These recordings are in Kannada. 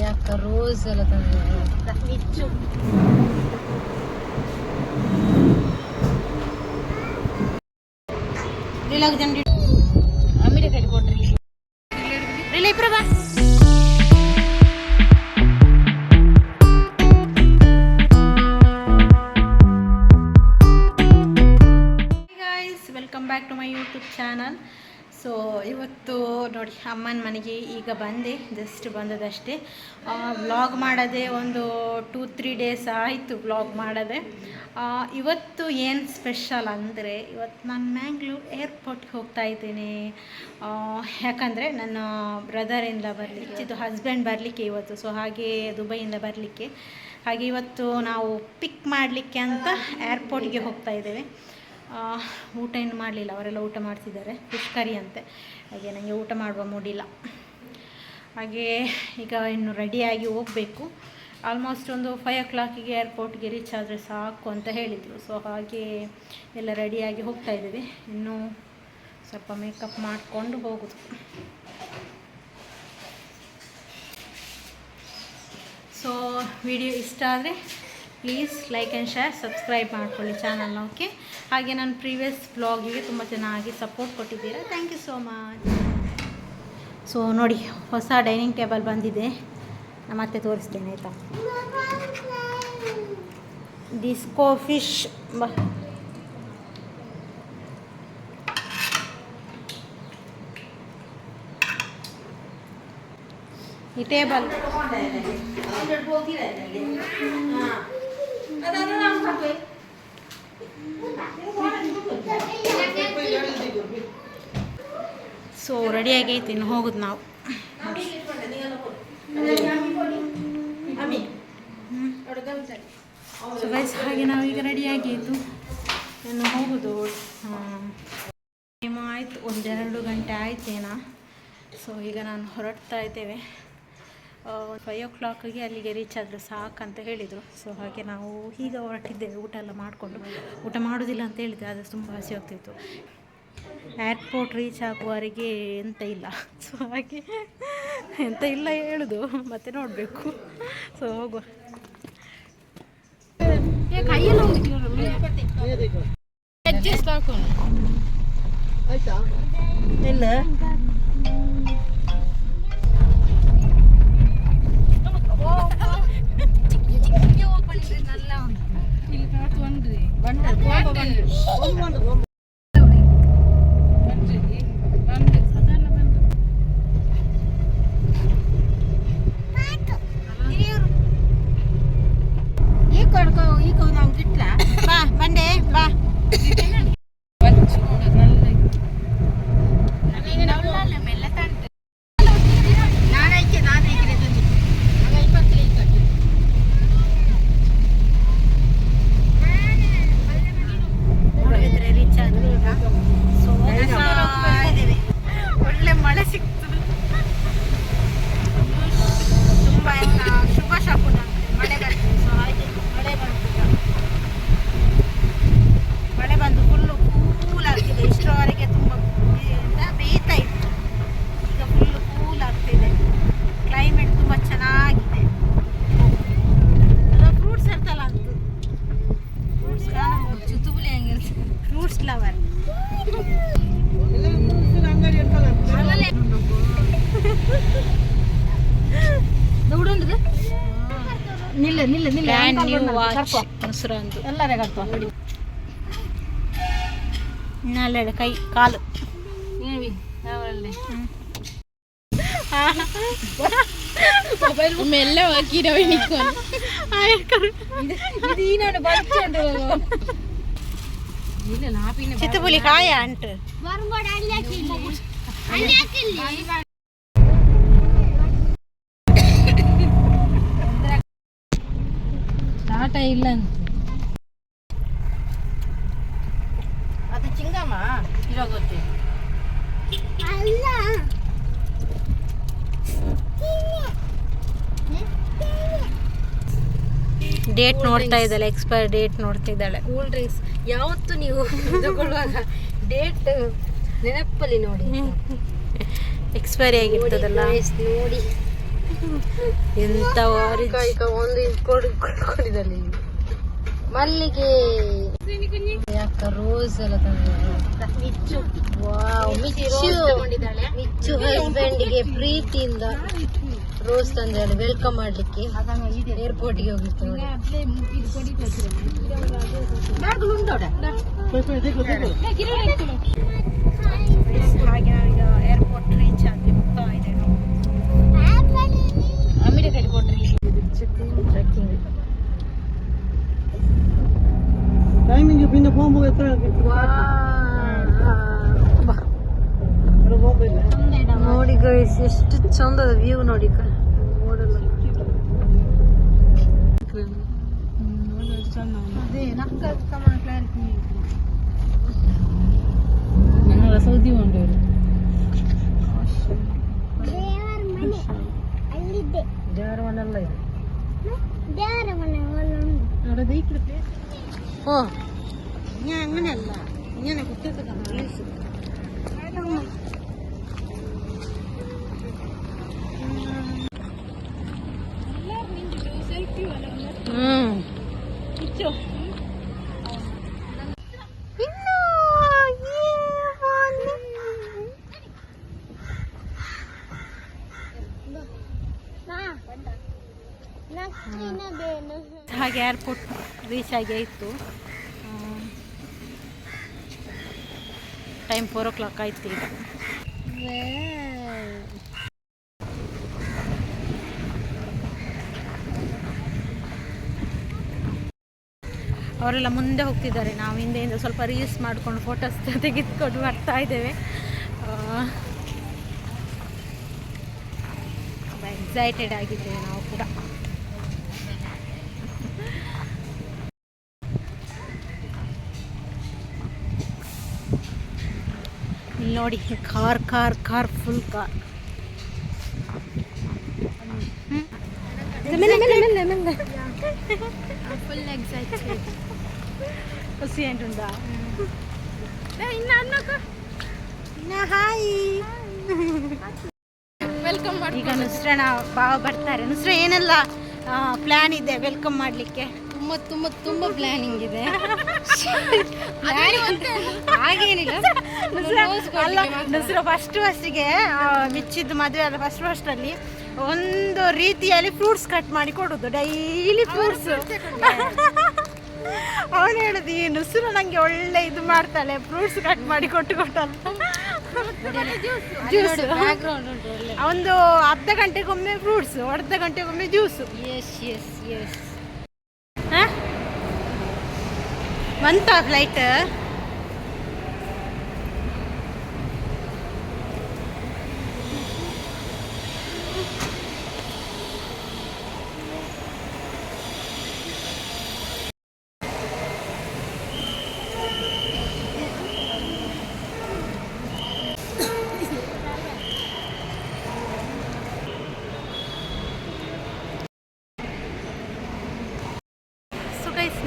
ಯಾಕ ರೋಸ್ ಎಲ್ಲ ತಂದಿದ್ದು ಅಮಿಡೆ ಕಟ್ಟಿ ಕೊಟ್ರಿ ಇಬ್ರು ಬಾ. Welcome back to my YouTube channel. So ಇವತ್ತು ನೋಡಿ ಅಮ್ಮನ ಮನೆಗೆ ಈಗ ಬಂದೆ, ಜಸ್ಟ್ ಬಂದದಷ್ಟೇ. ವ್ಲಾಗ್ ಮಾಡೋದೆ ಒಂದು 2-3 ಡೇಸ್ ಆಯಿತು ವ್ಲಾಗ್ ಮಾಡೋದೆ. ಇವತ್ತು ಏನು ಸ್ಪೆಷಲ್ ಅಂದರೆ, ಇವತ್ತು ನಾನು ಮ್ಯಾಂಗ್ಳೂರ್ ಏರ್ಪೋರ್ಟ್ಗೆ ಹೋಗ್ತಾ ಇದ್ದೇನೆ. ಯಾಕಂದರೆ ನನ್ನ ಬ್ರದರಿಂದ ಬರಲಿಕ್ಕೆ, ಇದು ಹಸ್ಬೆಂಡ್ ಬರಲಿಕ್ಕೆ ಇವತ್ತು. ಸೊ ಹಾಗೆ ದುಬೈಯಿಂದ ಬರಲಿಕ್ಕೆ, ಹಾಗೆ ಇವತ್ತು ನಾವು ಪಿಕ್ ಮಾಡಲಿಕ್ಕೆ ಅಂತ ಏರ್ಪೋರ್ಟ್ಗೆ ಹೋಗ್ತಾ ಇದ್ದೇವೆ. ಊಟ ಏನು ಮಾಡಲಿಲ್ಲ, ಅವರೆಲ್ಲ ಊಟ ಮಾಡ್ತಿದ್ದಾರೆ, ಫಿಶ್ ಕರಿ ಅಂತೆ. ಹಾಗೆ ನನಗೆ ಊಟ ಮಾಡುವ ಮೂಡಿಲ್ಲ. ಹಾಗೆ ಈಗ ಇನ್ನು ರೆಡಿಯಾಗಿ ಹೋಗಬೇಕು. ಆಲ್ಮೋಸ್ಟ್ ಒಂದು 5 o'clock ಏರ್ಪೋರ್ಟ್ಗೆ ರೀಚ್ ಆದರೆ ಸಾಕು ಅಂತ ಹೇಳಿದರು. ಸೊ ಹಾಗೆ ಎಲ್ಲ ರೆಡಿಯಾಗಿ ಹೋಗ್ತಾ ಇದ್ದೀವಿ. ಇನ್ನೂ ಸ್ವಲ್ಪ ಮೇಕಪ್ ಮಾಡಿಕೊಂಡು ಹೋಗೋದು. ಸೊ ವಿಡಿಯೋ ಇಷ್ಟ ಆದರೆ please like and share, subscribe ಮಾಡ್ಕೊಳ್ಳಿ ಚಾನಲ್ನ. ಓಕೆ, ಹಾಗೆ ನನ್ನ ಪ್ರೀವಿಯಸ್ ವ್ಲಾಗಿಗೆ ತುಂಬ ಚೆನ್ನಾಗಿ ಸಪೋರ್ಟ್ ಕೊಟ್ಟಿದ್ದೀರಾ, thank you so much. So ನೋಡಿ, ಹೊಸ ಡೈನಿಂಗ್ ಟೇಬಲ್ ಬಂದಿದೆ, ನಾನು ಮತ್ತೆ ತೋರಿಸ್ತೇನೆ ಆಯಿತಾ. ಡಿಸ್ಕೋ ಫಿಶ್ ಈ ಟೇಬಲ್ ಸೊ ರೆಡಿಯಾಗೈತಿ, ಇನ್ನು ಹೋಗುದು ನಾವು. ಸೊ ಗೈಸ್, ಹಾಗೆ ನಾವೀಗ ರೆಡಿಯಾಗಿದ್ದು ಇನ್ನು ಹೋಗೋದು. ಟೈಮ್ ಆಯಿತು, 1-2 ಗಂಟೆ ಆಯ್ತೇನಾ. ಸೊ ಈಗ ನಾನು ಹೊರಡ್ತಾ ಇದ್ದೇವೆ. 5 o'clock ಅಲ್ಲಿಗೆ ರೀಚ್ ಆದರೆ ಸಾಕಂತ ಹೇಳಿದರು. ಸೊ ಹಾಗೆ ನಾವು ಈಗ ಹೊರಟಿದ್ದೇವೆ. ಊಟ ಎಲ್ಲ ಮಾಡಿಕೊಂಡು, ಊಟ ಮಾಡೋದಿಲ್ಲ ಅಂತ ಹೇಳಿದ್ದೆ, ಆದರೆ ತುಂಬ ಹಸಿ ಆಗ್ತಿತ್ತು. ಏರ್ಪೋರ್ಟ್ ರೀಚ್ ಆಗುವವರೆಗೆ ಎಂತ ಇಲ್ಲ. ಸೊ ಹಾಗೆ ಎಂತ ಇಲ್ಲ ಹೇಳೋದು, ಮತ್ತೆ ನೋಡಬೇಕು. ಸೊ ಹೋಗುವ. ಇಲ್ಲ ನಲ್ಲೆಡೆ ಕೈ ಕಾಲು ಮೆಲ್ಲ ಚಿತ್ತಪುಲಿ ಕಾಯ ಅಂಟು ಆಟ ಇಲ್ಲ ಅದು ಚಿಂಗಮ್ಮ ಇವಾಗ ಗೊತ್ತೇ ಅಲ್ಲ. ಡೇಟ್ ನೋಡ್ತಾ ಇದ್ದಾಳೆ, ಎಕ್ಸ್ಪೈರ್ ಡೇಟ್ ನೋಡ್ತಾ ಇದ್ದಾಳೆ. ಕೂಲ್ ಡ್ರಿಂಕ್ಸ್ ಯಾವತ್ತು ನೀವು ತಗೊಳ್ಳುವಾಗ ಡೇಟ್ ನೆನಪಲ್ಲಿ ನೋಡಿ. ಎಕ್ಸ್ಪೈರಿ ಆಗಿರ್ತದಲ್ಲ ನೋಡಿ. ಎಂತ ಒಂದು ಕೊಡಿದಲ್ಲಿ ಮಲ್ಲಿಗೆ ಯಾಕ ರೋಸ್ ಎಲ್ಲ ಮಿಚ್ಚು ಹಸ್ಬೆಂಡ್ಗೆ ಪ್ರೀತಿಯಿಂದ ರೋಸ್ ತಂದ್ರೆ ವೆಲ್ಕಮ್ ಮಾಡ್ಲಿಕ್ಕೆ ಏರ್ಪೋರ್ಟ್ಗೆ ಹೋಗಿರ್ತಾರೆ. ಹಾಗೆ ನಾವೀಗ ಏರ್ಪೋರ್ಟ್ ರೀಚ್ ಆಗಿ ಹೋಗ್ತಾ ಇದೆ. ಅಮೀರ ಕಡೆ ಕೊಟ್ರಿ ಟೈಮಿಂಗ್ പിന്നെ പോകുമ്പോൾ എത്ര ನೋಡಿ ಗೈಸ್ ಎಷ್ಟು ಚಂದದ ವ್ಯೂ ನೋಡಿ. ಸೌದಿ ಉಂಟು ದೇವರ ಮನೆಲ್ಲ ಇದೆ. ಓ അങ്ങനെയല്ല ഇങ്ങനെ കുട്ടികൾക്ക് റിലീസ് ಹಾಗೆ ಏರ್ಪೋರ್ಟ್ ರೀಚ್ ಆಗಿ ಆಯಿತು. ಟೈಮ್ 4 o'clock ಆಯ್ತು ಈಗ. ಅವರೆಲ್ಲ ಮುಂದೆ ಹೋಗ್ತಿದ್ದಾರೆ, ನಾವು ಹಿಂದೆಯಿಂದ ಸ್ವಲ್ಪ ರೀಲ್ಸ್ ಮಾಡಿಕೊಂಡು ಫೋಟೋಸ್ ತೆಗೆದುಕೊಂಡು ಬರ್ತಾ ಇದ್ದೇವೆ. ಎಕ್ಸೈಟೆಡ್ ಆಗಿದ್ದೇವೆ ನಾವು ಕೂಡ. ಇಲ್ಲಿ ನೋಡಿ car car car full car. Full excited. ಖುಷಿ ಅಂಟುಂಟಾ ಹಾಯ್ ವೆಲ್ಕಮ್ ಮಾಡಿ. ಈಗ ನುಸ್ರಣ ಬಾವ ಬರ್ತಾರೆ. ನುಸ್ರ ಏನೆಲ್ಲ ಪ್ಲ್ಯಾನ್ ಇದೆ ವೆಲ್ಕಮ್ ಮಾಡಲಿಕ್ಕೆ? ತುಂಬ ತುಂಬ ತುಂಬ ಪ್ಲಾನಿಂಗ್ ಇದೆ. ಹಾಗೇನಿಲ್ಲ, ನುಸ್ರ ಫಸ್ಟಿಗೆ ಮಿಚ್ಚಿದ್ದು ಮದುವೆ ಆದ ಫಸ್ಟಲ್ಲಿ ಒಂದು ರೀತಿಯಲ್ಲಿ ಫ್ರೂಟ್ಸ್ ಕಟ್ ಮಾಡಿ ಕೊಡೋದು, ಡೈಲಿ ಫ್ರೂಟ್ಸ್. ಅವನು ಹೇಳುದು ಈ ನುಸ್ರು ನಂಗೆ ಒಳ್ಳೆ ಇದು ಮಾಡ್ತಾಳೆ, ಫ್ರೂಟ್ಸ್ ಕಟ್ ಮಾಡಿ ಕೊಟ್ಟಲ್ಲ. ಜ್ಯೂಸ್ ಒಂದು ಅರ್ಧ ಗಂಟೆಗೊಮ್ಮೆ ಫ್ರೂಟ್ಸ್, ಅರ್ಧ ಗಂಟೆಗೊಮ್ಮೆ ಜ್ಯೂಸು. Yes yes yes. ಬಂತ ಫ್ಲೈಟ್?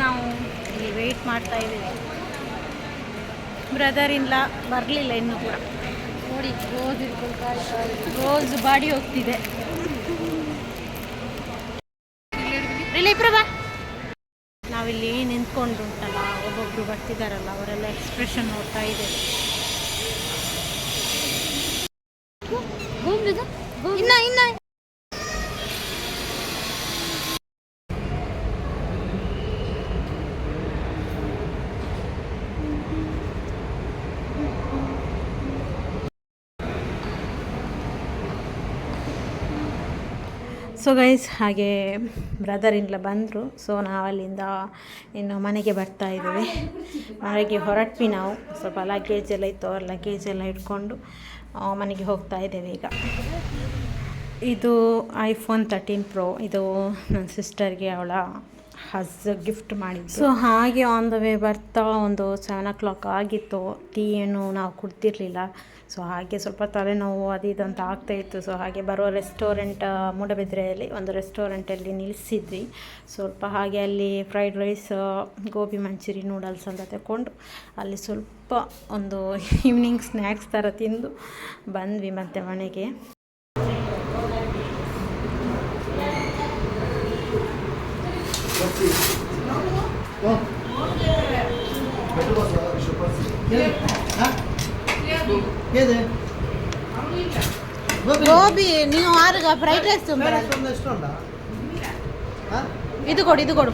ನಾವು ಇಲ್ಲಿ ವೆಯ್ಟ್ ಮಾಡ್ತಾ ಇದ್ದೀವಿ. ಬ್ರದರ್ ಇಲ್ಲ, ಬರಲಿಲ್ಲ ಇನ್ನೂ ಕೂಡ. ನೋಡಿ ರೋಸ್ ಬಾಡಿ ಹೋಗ್ತಿದೆ. ನಾವಿಲ್ಲಿ ನಿಂತ್ಕೊಂಡು ಉಂಟಲ್ಲ, ಒಬ್ಬೊಬ್ರು ಬರ್ತಿದ್ದಾರಲ್ಲ, ಅವರೆಲ್ಲ ಎಕ್ಸ್ಪ್ರೆಷನ್ ನೋಡ್ತಾ ಇದ್ದೇವೆ. ಇನ್ನ ಸೊ ಗೈಸ್, ಹಾಗೆ ಬ್ರದರ್ ಇಲ್ಲ ಬಂದರು. ಸೊ ನಾವಲ್ಲಿಂದ ಇನ್ನು ಮನೆಗೆ ಬರ್ತಾ ಇದ್ದೀವಿ. ಮನೆಗೆ ಹೊರಟ್ವಿ ನಾವು. ಸ್ವಲ್ಪ ಲಗೇಜ್ ಎಲ್ಲ ಇತ್ತು, ಅವ್ರ ಲಗೇಜ್ ಎಲ್ಲ ಇಟ್ಕೊಂಡು ಮನೆಗೆ ಹೋಗ್ತಾ ಇದ್ದೇವೆ ಈಗ. ಇದು iPhone 13 Pro. ಇದು ನನ್ನ ಸಿಸ್ಟರ್ಗೆ ಅವಳ ಹಸ್ ಗಿಫ್ಟ್ ಮಾಡಿದ್ದು. ಸೊ ಹಾಗೆ ಆನ್ ದ ವೇ ಬರ್ತಾ ಒಂದು 7 o'clock ಆಗಿತ್ತು. ಟೀ ಏನು ನಾವು ಕುಡ್ತಿರ್ಲಿಲ್ಲ. ಸೊ ಹಾಗೆ ಸ್ವಲ್ಪ ತಲೆನೋವು ಅದು ಇದಂತ ಆಗ್ತಾಯಿತ್ತು. ಸೊ ಹಾಗೆ ಬರುವ ರೆಸ್ಟೋರೆಂಟ್ ಮೂಡಬಿದ್ರೆಯಲ್ಲಿ ಒಂದು ರೆಸ್ಟೋರೆಂಟಲ್ಲಿ ನಿಲ್ಲಿಸಿದ್ವಿ. ಸ್ವಲ್ಪ ಹಾಗೆ ಅಲ್ಲಿ fried rice, gobi manchuri, noodles ಅಂತ ತಗೊಂಡು ಅಲ್ಲಿ ಸ್ವಲ್ಪ ಒಂದು ಈವ್ನಿಂಗ್ ಸ್ನ್ಯಾಕ್ಸ್ ಥರ ತಿಂದು ಬಂದ್ವಿ ಮತ್ತೆ ಮನೆಗೆ. ಗೋಬಿ ನೀವು ಆರುಗ ಫ್ರೈಡ್ ರೈಸ್ ಇದು ಕೊಡು, ಇದು ಕೊಡು.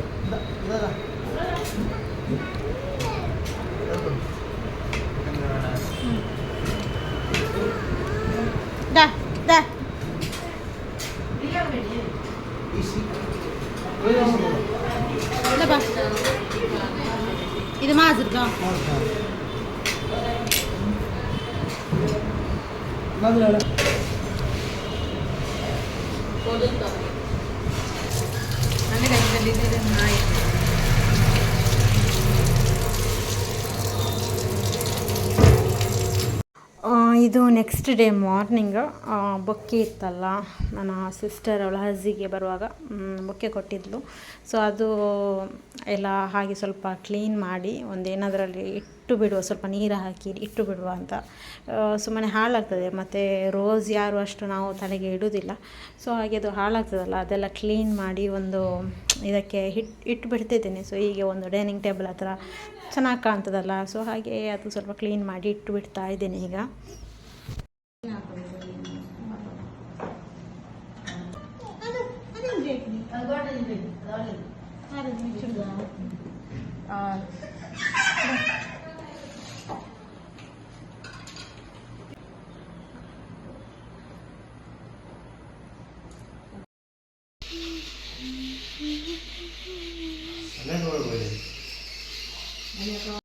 ದಾ ದಾ ಬಾ, ಇದು ಮಾಜರ್ಗ ಇದು ನೆಕ್ಸ್ಟ್ ಡೇ ಮಾರ್ನಿಂಗ್ ಬೊಕ್ಕೆ ಇತ್ತಲ್ಲ, ನನ್ನ ಸಿಸ್ಟರ್ ಅವಳ ಹಸ್ಸಿಗೆ ಬರುವಾಗ ಬೊಕ್ಕೆ ಕೊಟ್ಟಿದ್ಲು. ಸೊ ಅದು ಎಲ್ಲ ಹಾಗೆ ಸ್ವಲ್ಪ ಕ್ಲೀನ್ ಮಾಡಿ ಒಂದೇನದರಲ್ಲಿ ಇಟ್ಟು ಬಿಡುವ, ಸ್ವಲ್ಪ ನೀರು ಹಾಕಿ ಇಟ್ಟು ಬಿಡುವ ಅಂತ. ಸುಮ್ಮನೆ ಹಾಳಾಗ್ತದೆ, ಮತ್ತು ರೋಸ್ ಯಾರು ಅಷ್ಟು ನಾವು ತಲೆಗೆ ಇಡೋದಿಲ್ಲ. ಸೊ ಹಾಗೆ ಅದು ಹಾಳಾಗ್ತದಲ್ಲ, ಅದೆಲ್ಲ ಕ್ಲೀನ್ ಮಾಡಿ ಒಂದು ಇದಕ್ಕೆ ಇಟ್ಟು ಬಿಡ್ತಿದ್ದೇನೆ. ಸೊ ಹೀಗೆ ಒಂದು ಡೈನಿಂಗ್ ಟೇಬಲ್ ಹತ್ರ ಚೆನ್ನಾಗಿ ಕಾಣ್ತದಲ್ಲ. ಸೊ ಹಾಗೆ ಅದು ಸ್ವಲ್ಪ ಕ್ಲೀನ್ ಮಾಡಿ ಇಟ್ಟು ಬಿಡ್ತಾ ಇದ್ದೇನೆ ಈಗ.